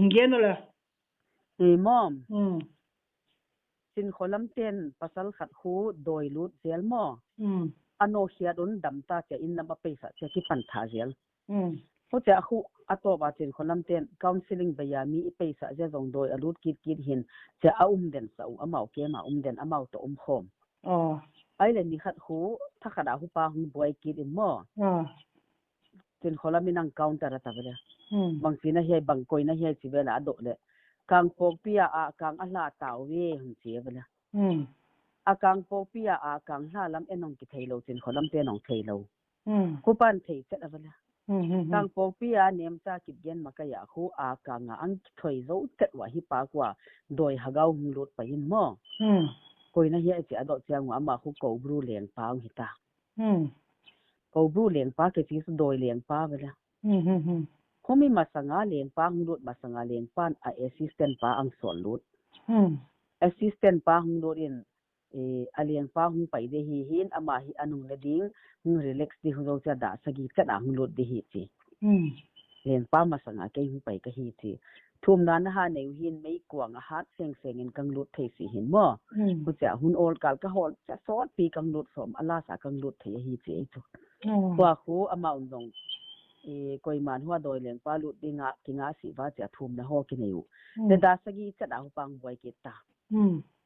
Ngiano la. Mom. Sin kholam ten pasal khat khu doi lut zel mo. Ano hiadun damta cha in nama pesa cha ki pantha zel. Ho cha khu ato ba sin kholam ten counseling bayami I pesa ja jong doi alut kit hin cha den sa amau ke ma den amau to khom. Ai le ni khat khu thakada hu pa hu boy kit in mo. Sin kholam inang counter ta bele. Bang sina hi bang koi na hi chi vela do le. Kang pok pia a kang ala taw we hun chi bele. A kang pok pia a kang hla lam enong ki thailo sin kholam te nong thailo. Ku pan thei chat bele. Kang pok pia nem cha kit gen makaya khu a kang ang thoi zo chat wa hi pa kwa doi hagau hu lot pa in mo. Koi na hi chi ado chang wa ma khu ko bru leng pa hi ta. Ko bru leng pa ke chi doi leng pa bele. Kumi masanga leng pa hu lot masanga leng pan a assistant pa ang sol lot. Assistant pa hu lot in aliang pa hu pai de hi hin ama hi anung le ding relax di hu zo cha da sagi cha da hu lot de hi chi. Leng pa masanga ke hu pai ka hi chi. Thum nan ha nei hin mei kwang a hat seng in kang lot thei si hin mo. Hu cha hun ol kal ka hol cha sot pi kang lot som ala sa kang lot thei hi chi chu. Kwa khu ama undong koi man hua doi leng pa lut dinga kinga si va cha thum na ho ki neu le da sagi cha da pang boi ki ta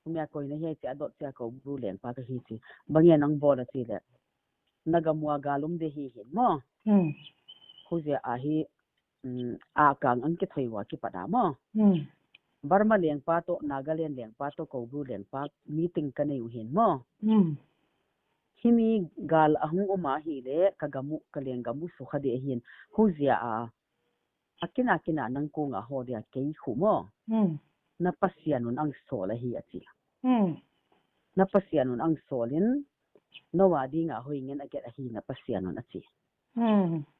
kumya koi na he cha dot cha ko bru leng pa ka hi chi bangya nang bo la chi le nagamwa galum de hi hin mo khu je a hi a kang ang ki thoi wa ki pada mo Burma leng pa to Nagaland leng pa to ko bru leng pa meeting ka neu hin mo Himi gal ahung oma hi le kagamu kalengamu sukhade hin huzia a akina nang ko nga ho dia kei khumo na pasianun ang sola hi achi na pasianun ang solin no wadi nga hoingen aget a hi na pasianun achi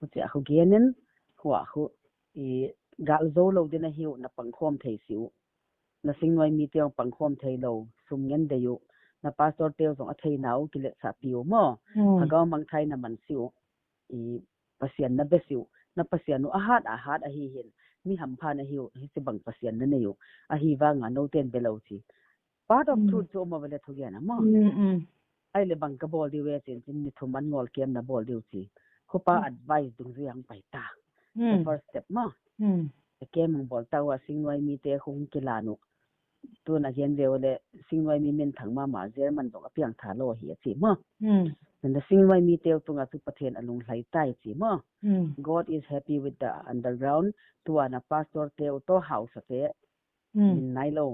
huzia hu genen huwa hu gal zo lo dina hiu na pangkhom thei siu na singwai mi teong pangkhom thei lo sumngen de yu na pastor teo zong athei nau kilet sa piu mo hagaw mang thai na man siu pasian na besiu na pasian nu ahat a hi hin mi ham pha na hiu hi se bang pasian na ne yu a hi wa nga no ten belo chi part of truth so ma vele thugia na mo ai le bang ka bol di we chen chin ni thuman ngol kem na bol diu chi khopa advice dung yang pai ta the first step mo kem bol ta wa singwai mi te khung kilanu tu na hian le singwai mi men thangma ma German dong apiang tha lo hi chi mo and the singwai mi te tu nga tu pathen alung hlai tai chi mo God is happy with the underground tu ana pastor te to house te min nai lo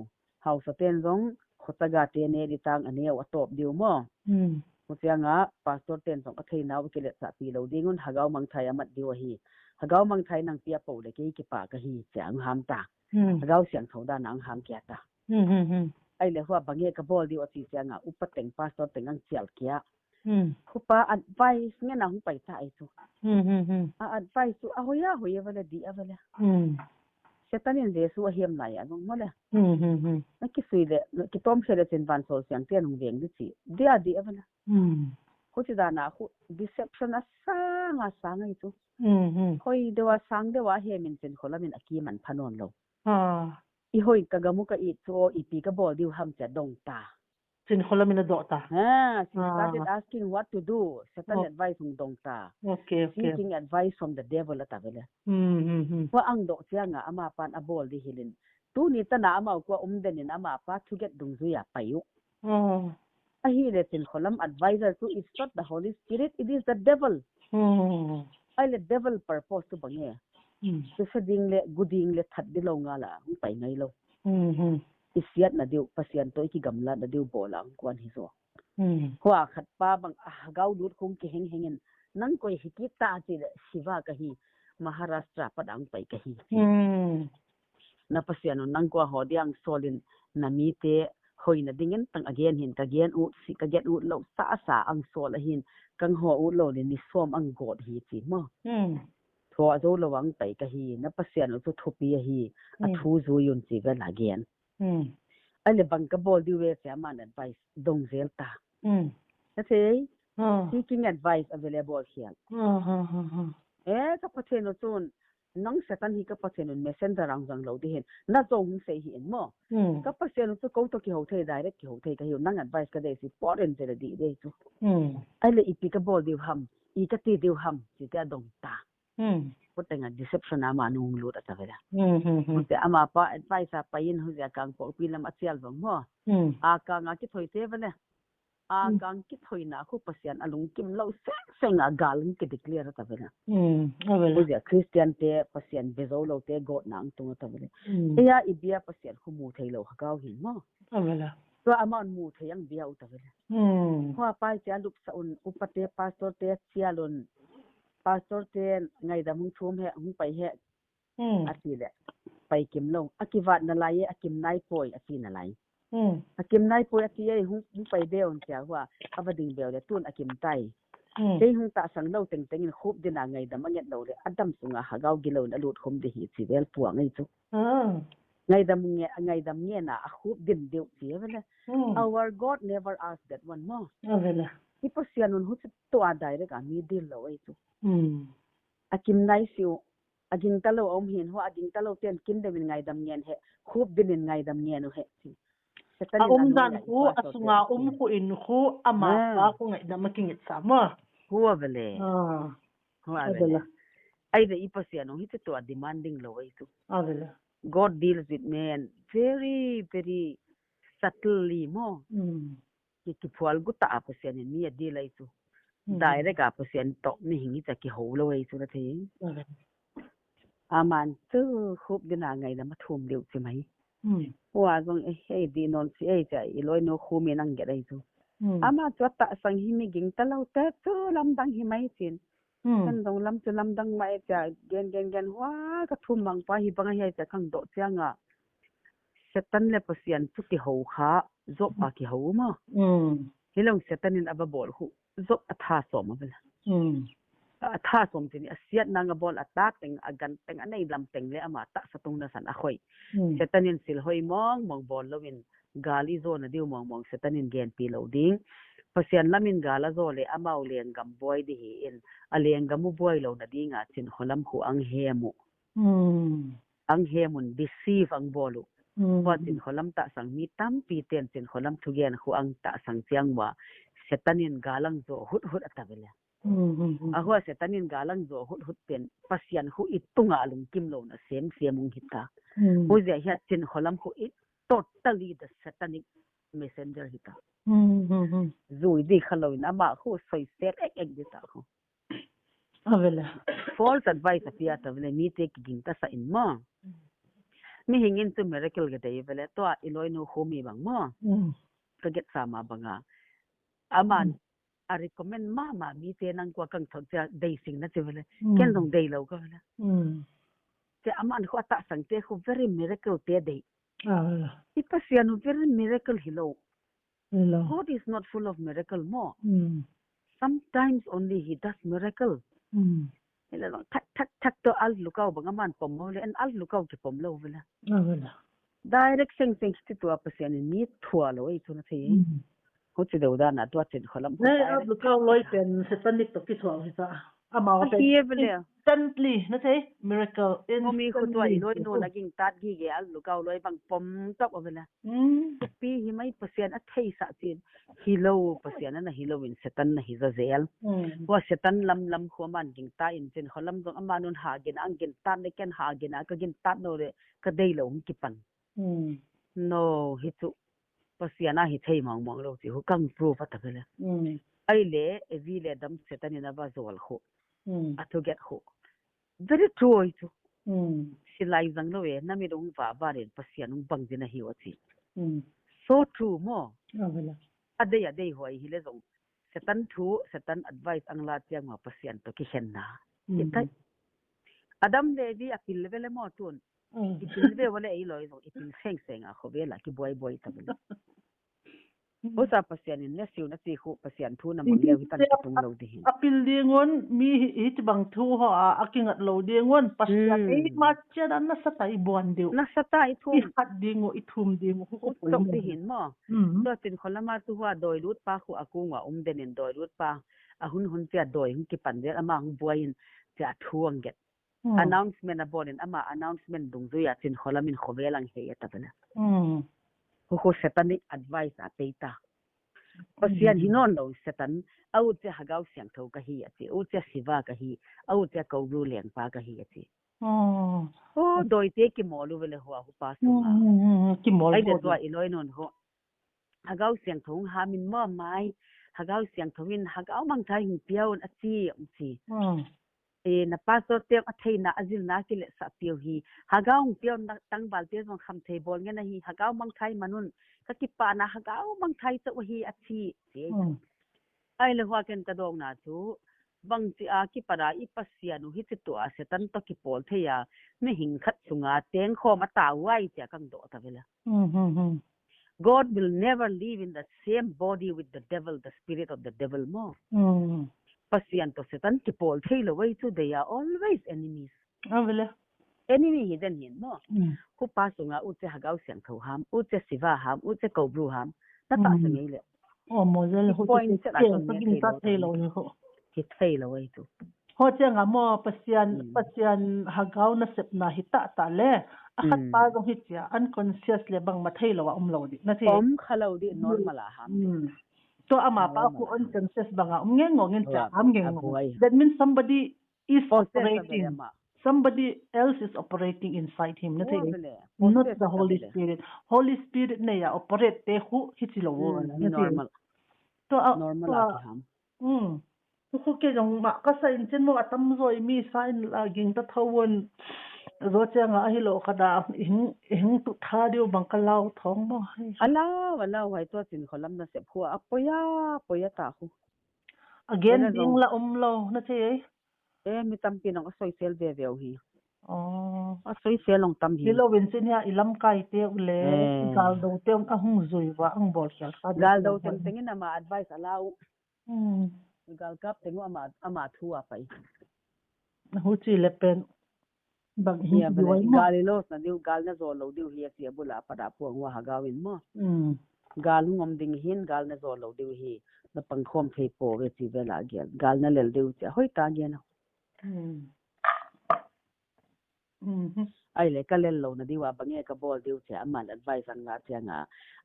house ten rong khotaga te ne ri tang ane wa top diu mo nga pastor ten song athei naw ke le sa pi lo dingun hagaw mang thai amat diu hi hagaw mang thai nang pia po le ki pa ka hi chang ham ta hagaw siang thoda nang ham kya ta ai le hua bange ka bol di oti changa upateng pastor tengang chial kya khupa advice nge na hu pai ta ai chu advice tu ahoya wala di awala setanin jesu a hiam lai anong mole na ki suile ki tom sele chen van sol siang te nong veng di chi dia di awala ko chi da na khu deception a sang ai chu hoi dewa sang dewa he min chen kholamin aki man phanon lo I hoi kagamu ka I cho ipi ka bol diu ham cha dong ta Sin kholamina do ta she started asking what to do certain advice from dong ta seeking advice from the devil ta vela wa ang do sia nga ama pan a bol di hilin tu ni ta na ama ko denin ama pa to get dung zu ya payu a hi le tin kholam advisor to is not the holy spirit it is the devil I le devil purpose to bange se ding le guding le that di lo nga la hu pai ngai lo isiat na diu pasian to ki gamla na diu bolang kwan hi so hwa khat pa bang gau lut khung ki hengin nang koi hiki ta chi le siwa ka hi Maharashtra padang pai ka hi na pasian nang ko ho diang solin na mi te hoina dingen tang again hin ka gen u si ka get u lo sa ang sol hin kang ho u lo ni som ang god hi chi mo thua zo lawang pai ka hi na pasian to thopi hi a thu zu yun chi ga la gen ale bang ka bol di we se man advice dong zel ta say seeking advice available here ka pathen no chun น้องเสตันฮีก็pasien un messenger rang jang lo di hen na zong se hi en mo ka pasien to ko to ki ho thei direct ki ho thei ka hi nang advice ka de si foreign je di de chu ai le ipi ka bol diu ham I ka ti diu ham si ta dong ta ko tenga deception ama nung lu ta vela te ama pa advice pa yin hu ja kang po pi lam achial bang mo a ka nga ki thoi te vela a kang ki thoi na ko pasien alung kim lo seng a galung ki declare ta vela ko ja christian te pasien bezo lo te go nang tung ta vela ya ibia pasien khu mu thei lo ha gaw hin mo vela to amon mu thei yang bia u ta vela ho pa ja lup sa un upate pastor te chialun pastor te ngai da mung thum he hung pai he ati le pai kim lo akiwat na lai akim nai poi ati na lai akim nai poi ati ye hung pai de on cha wa abading bel le tun akim tai ke hung ta sang lo teng teng in khup dina ngai da manget lo le adam sunga hagaw gilo na lut khom de hi chi bel puang ngai chu ngai dam nge na a khup din deu chi vela our god never asked that one more vela ipasianun hu to a direct a mi dil lo ai chu akim nai siu aging talo om hin ho aging talo ten kin de min ngai dam ngen he khup din ngai dam ngen he chi dan hu asunga hu in hu ama ka ku ngai dam king it sama huwa vele huwa vele ai de ipasianun hi to a demanding lo ai chu vela god deals with man very very subtly mo ki phual gu ta pasian ni a deal ai chu direct a pasian to mi hingi ta ki ho lo ai chu na thei aman tu khup dina ngai da ma thum deu chi mai wa zong e di non si e ja I loi no khu mi nang ge dai chu ama chu ta sang hi mi ging ta lo te chu lam dang hi mai chin kan dong lam chu lam dang mai ja gen wa ka thum mang pa hi bang hi ja khang do changa setan le pasian chu ki ho kha zo pa ki ho ma hilong setan in aba bol hu zo atha som ma bela atha som tin asiat nang bol atak teng agan teng anei lam teng le ama ta satung na san a khoi setan in sil hoi mong bol lowin gali zo na diu mong setan in gen pi lo ding pasian lamin gala zo le amau leng gam boy di hi in aleng gamu boy lo na dinga chin kholam khu ang hemun deceive ang bolu wa chin kholam ta sang mi tam pi ten chin kholam thugen khu ang ta sang chiang wa setanin galang zo hut atavela ahwa setanin galang zo hut pen pasian hu itunga lung kim lo na semung hita hu ja hi chin kholam khu it totally the satanic messenger hita zui di khaloin ama khu soi set ek dita khu avela false advice apia tavle mi te king ta sa in ma mi hingin to miracle ge dei vele to iloi no khomi bang mo to get sama banga aman I recommend mama mi te nang kwa kang thok ja dei sing na vele ken dong dei lo ka vele te aman ko ta sang te khu very miracle te dei ipasianu very miracle hilo God is not full of miracle mo sometimes only he does miracle hello tak to al lukau banga man pom mo le an al lukau ki pom lo vela direct sing ti to pasian ni thua lo I thuna thei ho chi do da na to chen kholam ne al lukau loi pen satanic to ki thua hita ama te instantly na thei miracle in mi khu to I loi no laging tat gi ge al lukau loi bang pom top ovela pi hi mai pasian a thei sa chin hilo pasian na hilo in satan na hi za zel wa satan lam khu man ging ta in chen kholam dong amanun ha gen ang gen tan ne ken ha gen ka gen tat no le ka dei lo ki pan no hi chu pasiana hi thei mong lo chi hu kang proof ta vela ai le evi le dam satan na ba zol khu to get ho very true chu silai zang lo e na mi dong va ba ren pasianung bang dina hi wa chi so true mo ade hoi hi le zong setan advice angla chiang ma pasian to ki henna itai adam le di apil level mo tun ipil ve wala ei loi zong ipil seng a khobela ki boy ta bela o sa pasian in le siu na chi khu pasian thu na mang le hi tan tung lo di apil dingon mi hit bang thu ho akingat lo dingon pasian ei ma chera na satai bon deu na satai thu hat dingo ithum dingo ko tok di hin mo to tin kholama tu wa doi lut pa khu akungwa denin doi lut pa ahun hun pia doi hun ki pan de ama hu buain cha thuang get announcement abonin ama announcement dungzuya chin kholamin khovelang he tabela ko setani advice ateita pasian hinon lo setan au che hagau siang thau ka hi ati au che siva ka hi au che kaulu leng pa ka hi ati doi te ki molu vele ho hu pa su ki mol ai de to iloi non ho hagau siang thau ha min ma mai hagau siang thawin hagau mang thai hin piaun ati umchi na pastor te athei na azil na ki le sa piu hi hagau piu tang bal te jong kham thei bol nge na hi hagau mang thai manun ka ki pa na hagau mang thai to hi achi ai le hwa ken ta dong na chu bang chi a ki para I pasia nu hi chi to a se tan to ki pol the ya me hing khat sunga teng kho ma ta wai cha kang do ta vela God will never live in the same body with the devil, the spirit of the devil more. Pasian to setan ki pol thelo way to they are always enemies. Enemy hidden hin no. Ku pasunga uche hagau siang thau ham, uche siva ham, uche kobru ham. Ta ta sangai le. Mozel ho point ta pagin ta thelo ni ho. Ki thelo way to. Ho chenga mo pasian hagau na sep na hita ta le. Akhat pa dong hitya unconscious le bang mathelo wa umlo di na thi. Khalo di normal ham. To ama pa ko unconscious banga ngeng cha ngeng. That means somebody is operating. Somebody else is operating inside him. Not the Holy Spirit. Holy Spirit ne ya operate te hu hitilo wo. Normal. To normal ham. Ko ke jong ma ka sa in chen mo atam roi mi sign laging ta thawon ro changa hi lo khada hing tu tha dio bangkalau thong mo ala wai to chin kholam na se phua poya ta hu again ding la lo na che mi tam pin ang soi sel ve ve hi a soi sel long tam hi lo win sin ya ilam kai te ule gal do te ang hung zui wa ang bol khal gal do tengin ama advice alau gal kap tengu ama thua pai hu chi le pen bang hi galilos na diu gal na zo lo diu hi si bula pada puang wa hagawin mo gal ngom ding hin gal na zo lo diu hi na pangkhom thei po ve chi vela gel gal na lel diu cha hoi ta ge na ai le kalel lo na diwa bange ka bol diu cha amal advice ang nga cha nga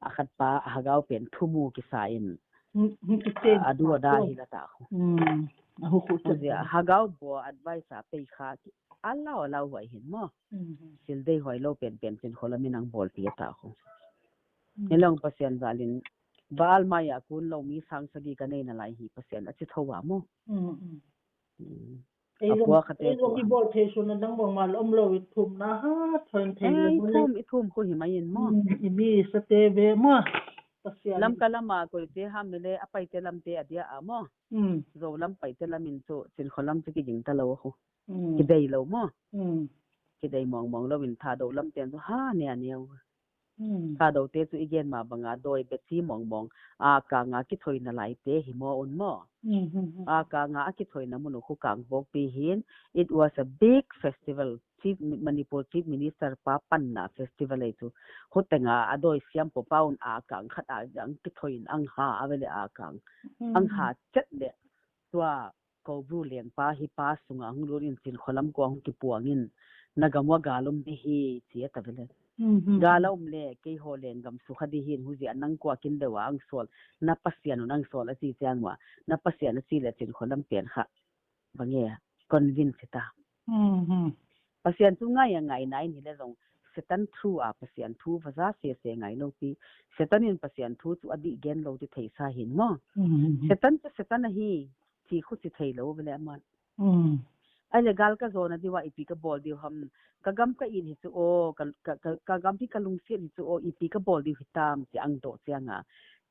akhat pa hagaw pen thumu ki sain adu da hi la ta hu hagaw bo advice a pe kha ala wai hin mo sil dei hoi lo pen chin kholamin ang bol pi ta ho nelong pasien zalin bal maya kun lo mi sang sagi ka nei na lai hi pasien a chi thowa mo apua khate ko ki bol the so na dang bang mal lo thum na ha thoin the le thum ko hi mai mo mi sa te ve mo pasien lam kalama ko te ha mele apai te lam te adia amo zo lam pai te lamin so chin kholam chi ki jing ta lo ho ki dei lo mo ki dei mong lo win tha do lam ten so ha ne aneu tha do te chu igen ma banga doi be chi mong a ka nga ki thoi na lai te hi mo un mo a ka nga ki thoi na mu no khu kang bok pi hin it was a big festival chief Manipur chief minister pa panna festival ai chu hotenga adoi siam po paun a kang khat a jang ki thoi ang ha avele a kang ang ha chet le tua ko bru leng pa hi pa sunga ang lurin chin kholam ko ang ki puangin nagamwa galum bi hi chi ta vele galum le ke ho len gam su khadi hin hu ji anang ko kin dewa ang sol na pasian nang sol asi changwa na pasian si le chin kholam pen kha bange convince ta pasian tu ngai nai ni le rong setan thu a pasian thu vaza se ngai lo pi setanin pasian thu chu adi gen lo ti thei sa hin mo setan hi chi khu chi thei lo vele man ale gal ka zona diwa ipi ka bol di ham kagam ka in hi chu o kagam pi kalung si hi chu o ipi ka bol di hitam chi ang do chianga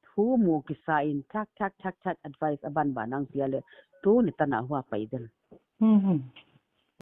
thu mu ki sa in thak advice aban banang piale tu ni tana huwa paiden